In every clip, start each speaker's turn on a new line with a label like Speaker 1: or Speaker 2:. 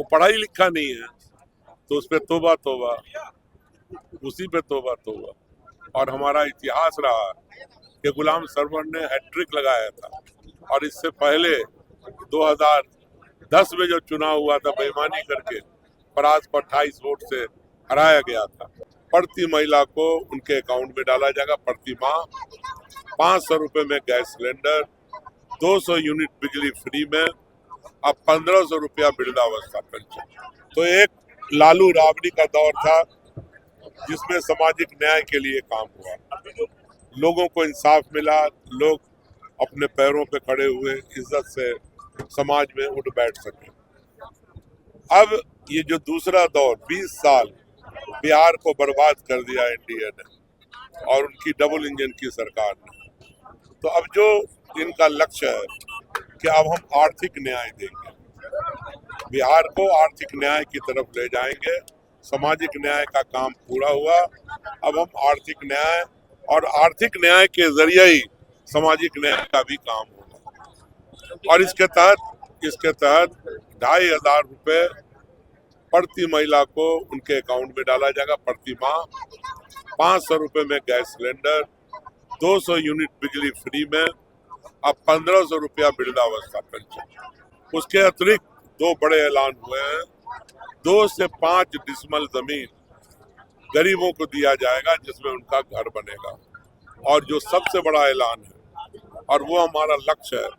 Speaker 1: वो पढ़ाई लिखा नहीं है तो उस पे तौबा तौबा, उसी पे तौबा तौबा। और हमारा इतिहास रहा कि गुलाम सरवर ने हैट्रिक लगाया था और इससे पहले 2010 में जो चुनाव हुआ था बेईमानी करके फराज को 28 वोट से हराया गया था। प्रति महिला को उनके अकाउंट में डाला जाएगा प्रति माह 500 रुपए में गैस सिलेंडर, 200 यूनिट बिजली फ्री में, अब 1500 रुपया वृद्धावस्था पेंशन। तो एक लालू राबड़ी का दौर था जिसमें सामाजिक न्याय के लिए काम हुआ, लोगों को इंसाफ मिला, लोग अपने पैरों पे खड़े हुए इज्जत से समाज में उठ बैठ सके। अब ये जो दूसरा दौर 20 साल बिहार को बर्बाद कर दिया एनडीए ने और उनकी डबल इंजन की सरकार ने, तो अब जो इनका लक्ष्य है कि अब हम आर्थिक न्याय देंगे, बिहार को आर्थिक न्याय की तरफ ले जाएंगे। सामाजिक न्याय का काम पूरा हुआ, अब हम आर्थिक न्याय और आर्थिक न्याय के जरिए ही सामाजिक न्याय का भी काम होगा। और इसके तहत 2500 रुपए प्रति महिला को उनके अकाउंट में डाला जाएगा प्रति माह, 500 रुपए में गैस सिलेंडर, 200 यूनिट बिजली फ्री में, अब 1500 रुपया वृद्धावस्था पेंशन। उसके अतिरिक्त दो बड़े ऐलान हुए हैं। 2 से 5 डिसमल जमीन गरीबों को दिया जाएगा जिसमें उनका घर बनेगा। और जो सबसे बड़ा ऐलान है और वो हमारा लक्ष्य है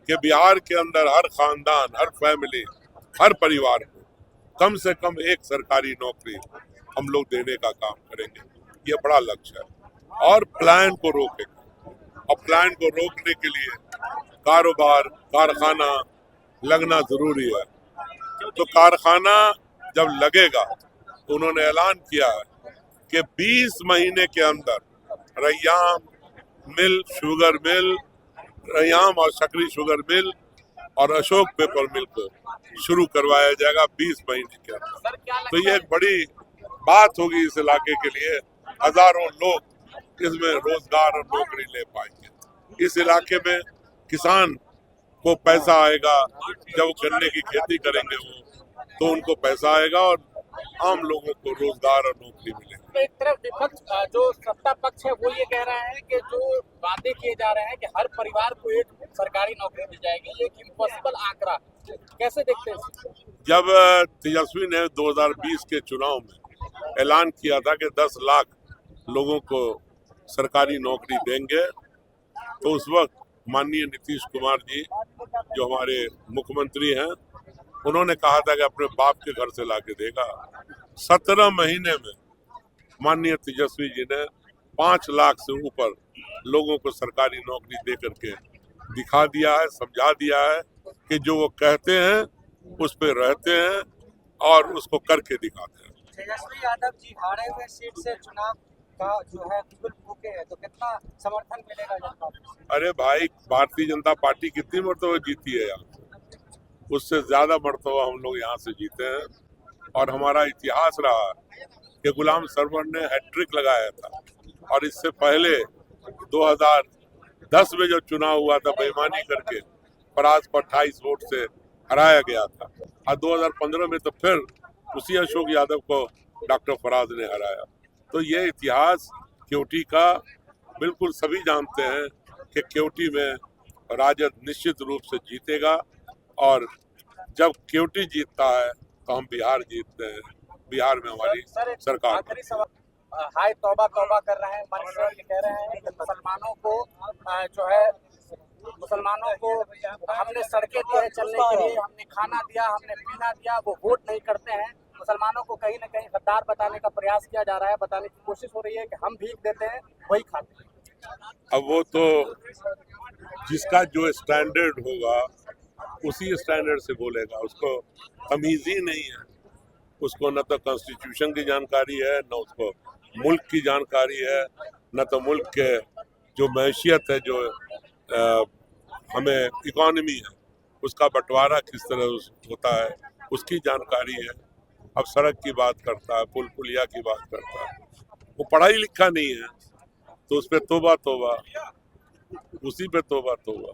Speaker 1: कि बिहार के अंदर हर खानदान, हर फैमिली, हर परिवार को कम से कम एक सरकारी नौकरी हम लोग देने का काम करेंगे। ये बड़ा लक्ष्य है और प्लान को रोकेंगे। और प्लान को रोकने के लिए कारोबार, कारखाना लगना जरूरी है। तो कारखाना जब लगेगा तो उन्होंने ऐलान किया है कि 20 महीने के अंदर रैयाम मिल, शुगर मिल, रैयाम और सकरी शुगर मिल और अशोक पेपर मिल को शुरू करवाया जाएगा 20 महीने के अंदर। तो ये एक बड़ी बात होगी इस इलाके के लिए। हजारों लोग इसमें रोजगार और नौकरी ले पाएंगे। इस इलाके में किसान को पैसा आएगा, जब गन्ने की खेती करेंगे वो, तो उनको पैसा आएगा और आम लोगों को रोजगार और नौकरी मिलेगी।
Speaker 2: तो एक तरफ विपक्ष, जो सत्ता पक्ष है, वो ये कह रहा है कि जो वादे किए जा रहे हैं कि हर परिवार को एक सरकारी नौकरी मिल जाएगी, एक इम्पॉसिबल आंकड़ा, कैसे देखते हैं?
Speaker 1: जब तेजस्वी ने 2020 के चुनाव में ऐलान किया था कि 10 लाख लोगों को सरकारी नौकरी देंगे, तो उस वक्त माननीय नीतीश कुमार जी जो हमारे मुख्यमंत्री हैं, उन्होंने कहा था कि अपने बाप के घर से लाके देगा। 17 महीने में माननीय तेजस्वी जी ने 5 लाख से ऊपर लोगों को सरकारी नौकरी दे करके दिखा दिया है, समझा दिया है कि जो वो कहते हैं उस पे रहते हैं और उसको करके दिखाते हैं।
Speaker 2: तेजस्वी यादव जी हारे हुए सीट से चुनाव का जो है बिल्कुल भूखे है, तो कितना समर्थन मिलेगा जनता को?
Speaker 1: अरे भाई, भारतीय जनता पार्टी कितनी मरतबा जीती है यहाँ से, उससे ज्यादा मरतबा हम लोग यहाँ से जीते हैं। और हमारा इतिहास रहा कि गुलाम सरवर ने हैट्रिक लगाया था और इससे पहले 2010 में जो चुनाव हुआ था बेईमानी करके फराज को 28 वोट से हराया गया था, और 2015 में तो फिर उसी अशोक यादव को डॉक्टर फराज ने हराया। तो ये इतिहास केवटी का बिल्कुल सभी जानते हैं कि केवटी में राजद निश्चित रूप से जीतेगा। और जब केवटी जीतता है तो हम बिहार जीतते हैं, बिहार में हमारी सरकार।
Speaker 2: हाय तौबा तौबा कर रहे हैं, कह रहे हैं कि मुसलमानों को हमने सड़कें दी है चलने के लिए, हमने खाना दिया, हमने पीना दिया, वो वोट नहीं करते हैं। मुसलमानों को कहीं न कहीं गद्दार बताने का प्रयास किया जा रहा है, बताने की कोशिश हो रही है कि हम भीख देते हैं वही खाते हैं।
Speaker 1: अब वो तो जिसका जो स्टैंडर्ड होगा उसी स्टैंडर्ड से बोलेगा, उसको तमीज ही नहीं है। उसको न तो कॉन्स्टिट्यूशन की जानकारी है, न उसको मुल्क की जानकारी है, न तो मुल्क के जो मैशियत है, जो हमें इकोनॉमी है, उसका बंटवारा किस तरह होता है उसकी जानकारी है। अब सड़क की बात करता है, पुल पुलिया की बात करता है। वो पढ़ाई लिखा नहीं है तो उस पर तौबा तौबा, उसी पे तौबा तौबा।